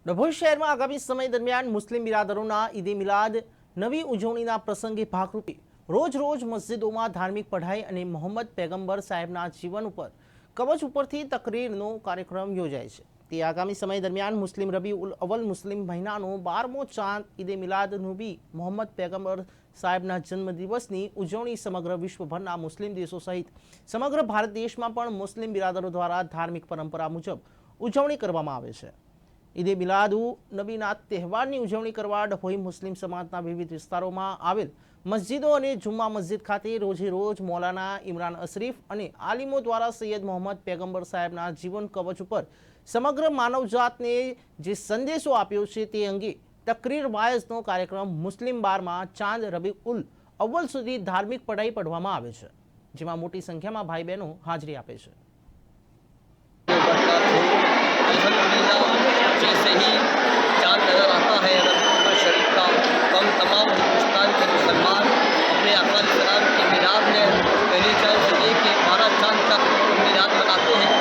ડભોઈ શહેરમાં આગામી સમય દરમિયાન મુસ્લિમ બિરાદરોના ઈદે મિલાદ નવી ઉજવણીના પ્રસંગે ભાગરૂપે રોજ મસ્જિદોમાં ધાર્મિક પઢાઈ અને મોહમ્મદ પૈગંબર સાહેબના જીવન ઉપર કવચ ઉપરથી તકરીરનો કાર્યક્રમ યોજાય છે। તે આગામી સમય દરમિયાન મુસ્લિમ રબી ઉલ અવ્વલ મુસ્લિમ મહિનાનો 12મો ચાંદ ઈદે મિલાદ નબી મોહમ્મદ પૈગંબર સાહેબના જન્મદિવસની ઉજવણી સમગ્ર વિશ્વભરના મુસ્લિમ દેશો સહિત સમગ્ર ભારત દેશમાં પણ મુસ્લિમ બિરાદરો દ્વારા ધાર્મિક પરંપરા મુજબ ઉજવણી કરવામાં આવે છે। ઈદે મિલાદ નબીના તહેવારની ઉજવણી કરવા ડભોઈ મુસ્લિમ સમાજના વિવિધ વિસ્તારોમાં આવેલ મસ્જિદો અને જુમ્મા મસ્જિદ ખાતે રોજ મૌલાના ઇમરાન અશરીફ અને આલિમો દ્વારા સૈયદ મોહમ્મદ પૈગંબર સાહેબના જીવન કવચ ઉપર સમગ્ર માનવજાતને જે સંદેશો આપ્યો છે તે અંગે તકરીર વાયઝનો કાર્યક્રમ મુસ્લિમ બારમાં ચાંદ રબી ઉલ અવ્વલ સુધી ધાર્મિક પઢાઈ પઢવામાં આવે છે, જેમાં મોટી સંખ્યામાં ભાઈ બહેનો હાજરી આપે છે। जैसे ही चांद नज़र आता है रमज़ान शरीफ का तो हम तमाम हिंदुस्तान के मुसलमान अपने आका सलाम की मिलाद में पहली चांद से लेकर 12 चांद तक मिलाद मनाते हैं।